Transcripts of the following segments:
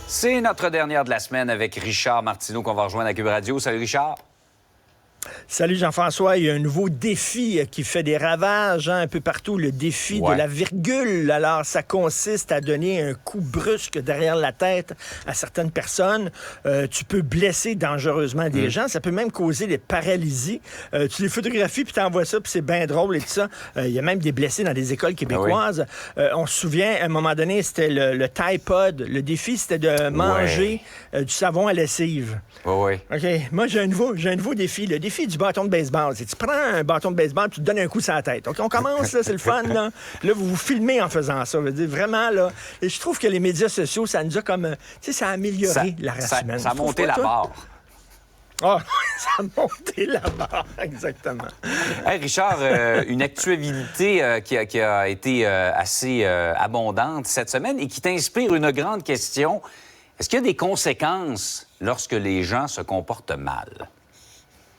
C'est notre dernière de la semaine avec Richard Martineau qu'on va rejoindre à Cube Radio. Salut Richard. Salut Jean-François, il y a un nouveau défi qui fait des ravages un peu partout, le défi de la virgule. Alors, ça consiste à donner un coup brusque derrière la tête à certaines personnes. Tu peux blesser dangereusement des gens, ça peut même causer des paralysies. Tu les photographies, puis t'envoies ça, puis c'est bien drôle et tout ça. Il y a même des blessés dans des écoles québécoises. On se souvient, à un moment donné, c'était le Tide Pod. Le défi, c'était de manger du savon à lessive. OK, moi, j'ai un nouveau défi. Le défi du bâton de baseball. Tu prends un bâton de baseball, tu te donnes un coup sur la tête. OK, on commence, là, c'est le fun. Là, vous vous filmez en faisant ça. Vraiment, là. Et je trouve que les médias sociaux, ça nous a comme... Tu sais, ça a amélioré la race humaine. Ça a monté la barre. Ah, ça a monté la barre, exactement. Hey, Richard, une actualité qui a été assez abondante cette semaine et qui t'inspire une grande question. Est-ce qu'il y a des conséquences lorsque les gens se comportent mal?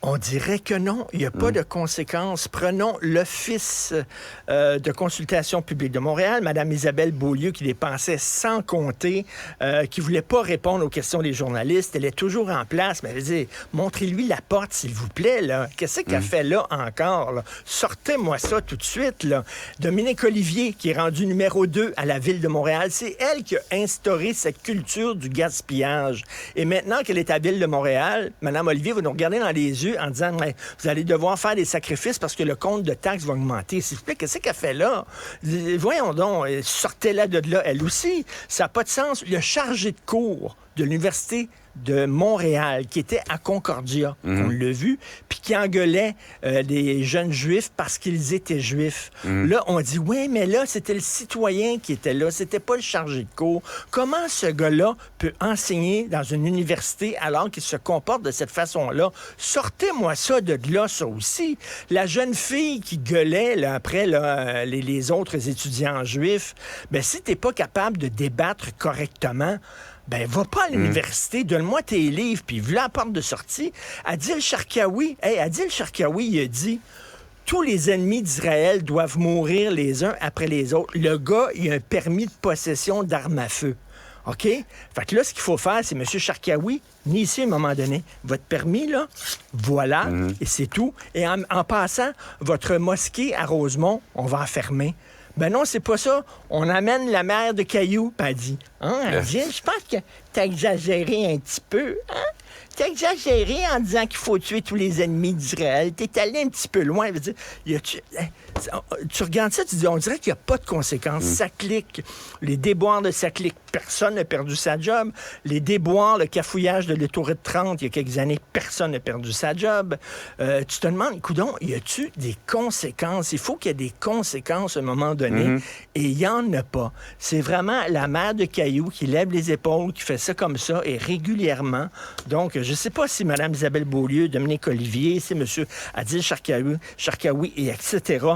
On dirait que non. Il n'y a pas de conséquences. Prenons l'Office de consultation publique de Montréal, Mme Isabelle Beaulieu, qui dépensait sans compter, qui ne voulait pas répondre aux questions des journalistes. Elle est toujours en place. Mais elle dit, montrez-lui la porte, s'il vous plaît. Là. Qu'est-ce qu'elle fait là encore? Là? Sortez-moi ça tout de suite. Là. Dominique Olivier, qui est rendu numéro 2 à la Ville de Montréal, c'est elle qui a instauré cette culture du gaspillage. Et maintenant qu'elle est à la Ville de Montréal, Mme Olivier va nous regarder dans les yeux en disant, vous allez devoir faire des sacrifices parce que le compte de taxes va augmenter. S'il vous plaît, qu'est-ce qu'elle fait là? Voyons donc, sortez-la de là, elle aussi. Ça n'a pas de sens. Le chargé de cours de l'Université de Montréal, qui était à Concordia, on l'a vu, puis qui engueulait les jeunes juifs parce qu'ils étaient juifs. Là, on dit, oui, mais là, c'était le citoyen qui était là, c'était pas le chargé de cours. Comment ce gars-là peut enseigner dans une université alors qu'il se comporte de cette façon-là? Sortez-moi ça de là, ça aussi. La jeune fille qui gueulait là, après là, les autres étudiants juifs, ben si t'es pas capable de débattre correctement, ben, va pas à l'université, donne-moi tes livres, puis voilà la porte de sortie. Adil Sharkawi, il a dit, tous les ennemis d'Israël doivent mourir les uns après les autres. Le gars, il a un permis de possession d'armes à feu. OK? Fait que là, ce qu'il faut faire, c'est, M. Sharkawi, venez ici à un moment donné. Votre permis, là, voilà, et c'est tout. Et en passant, votre mosquée à Rosemont, on va en fermer. Ben non, c'est pas ça. On amène la mère de Caillou, puis elle dit, je pense que t'as exagéré un petit peu, hein? T'as exagéré en disant qu'il faut tuer tous les ennemis d'Israël. T'es allé un petit peu loin. Tu regardes ça, tu dis, on dirait qu'il n'y a pas de conséquences. Ça clique. Les déboires de ça clique. Personne n'a perdu sa job. Les déboires, le cafouillage de l'autoroute 30, il y a quelques années, personne n'a perdu sa job. Tu te demandes, coudonc, y a-tu des conséquences? Il faut qu'il y ait des conséquences à un moment donné. Et il n'y en a pas. C'est vraiment la mère de Caillou qui lève les épaules, qui fait ça comme ça, et régulièrement. Donc, je ne sais pas si Mme Isabelle Beaulieu, Dominique Olivier, si M. Adil Sharkawi, et etc.,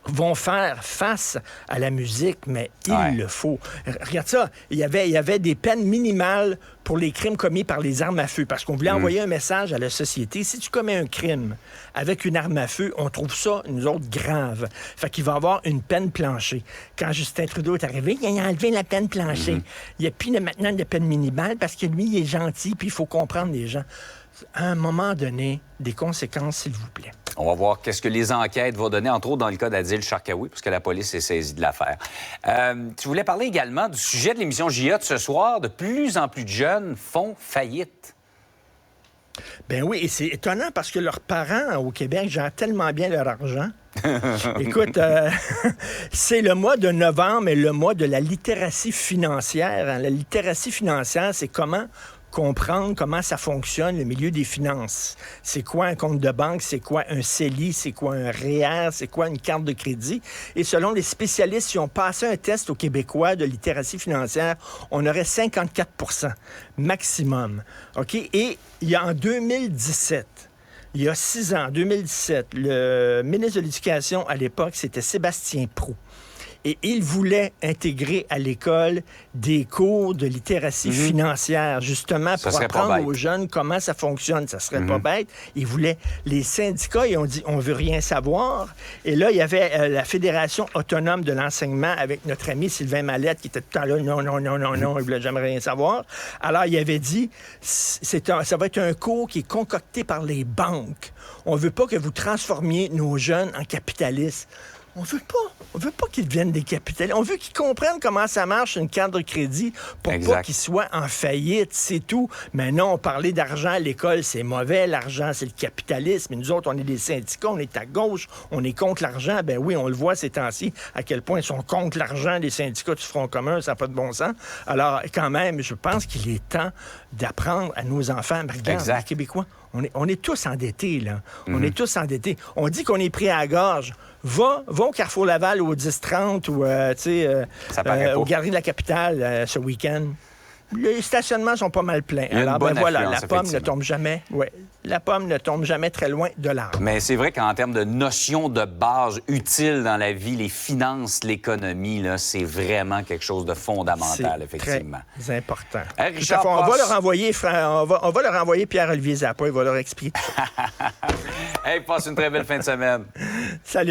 vont faire face à la musique, mais il le faut. Regarde ça, il y avait des peines minimales pour les crimes commis par les armes à feu, parce qu'on voulait envoyer un message à la société. Si tu commets un crime avec une arme à feu, on trouve ça, nous autres, grave. Fait qu'il va y avoir une peine planchée. Quand Justin Trudeau est arrivé, il a enlevé la peine planchée. Il n'y a plus maintenant de peine minimale, parce que lui, il est gentil, puis il faut comprendre les gens. À un moment donné, des conséquences, s'il vous plaît. On va voir qu'est-ce que les enquêtes vont donner, entre autres dans le cas d'Adil Sharkawi, puisque la police est saisie de l'affaire. Tu voulais parler également du sujet de l'émission JA de ce soir. De plus en plus de jeunes font faillite. Ben oui, et c'est étonnant parce que leurs parents au Québec gèrent tellement bien leur argent. Écoute, c'est le mois de novembre et le mois de la littératie financière. Hein. La littératie financière, c'est comment comprendre comment ça fonctionne, le milieu des finances. C'est quoi un compte de banque? C'est quoi un CELI? C'est quoi un REER? C'est quoi une carte de crédit? Et selon les spécialistes, si on passait un test aux Québécois de littératie financière, on aurait 54% maximum. OK? Et il y a en 2017... Il y a 6 ans, en 2017, le ministre de l'Éducation à l'époque, c'était Sébastien Proulx. et il voulait intégrer à l'école des cours de littératie financière, justement, pour apprendre aux jeunes comment ça fonctionne. Ça serait pas bête. Il voulait... Les syndicats, ils ont dit, on veut rien savoir. Et là, il y avait la Fédération autonome de l'enseignement avec notre ami Sylvain Mallette, qui était tout le temps là, non, il voulait jamais rien savoir. Alors, il avait dit, ça va être un cours qui est concocté par les banques. On veut pas que vous transformiez nos jeunes en capitalistes. On veut pas qu'ils deviennent des capitalistes. On veut qu'ils comprennent comment ça marche une carte de crédit pour pas qu'ils soient en faillite, c'est tout. Mais non, parler d'argent à l'école, c'est mauvais. L'argent, c'est le capitalisme. Et nous autres, on est des syndicats, on est à gauche, on est contre l'argent. Ben oui, on le voit ces temps-ci, à quel point ils sont contre l'argent, les syndicats du Front commun, ça n'a pas de bon sens. Alors, quand même, je pense qu'il est temps d'apprendre à nos enfants. Mais regarde, les Québécois, on est tous endettés, là. On est tous endettés. On dit qu'on est pris à la gorge. Va au Carrefour Laval ou au 10-30 ou au Galeries de la Capitale ce week-end. Les stationnements sont pas mal pleins. Alors, la pomme ne tombe jamais. Ouais, la pomme ne tombe jamais très loin de l'arbre. Mais c'est vrai qu'en termes de notions de base utiles dans la vie, les finances, l'économie, là, c'est vraiment quelque chose de fondamental, effectivement. C'est important. Hey, Richard, on va leur envoyer Pierre-Olivier Zappa, il va leur expliquer tout ça. Hey, passe une très belle fin de semaine. Salut.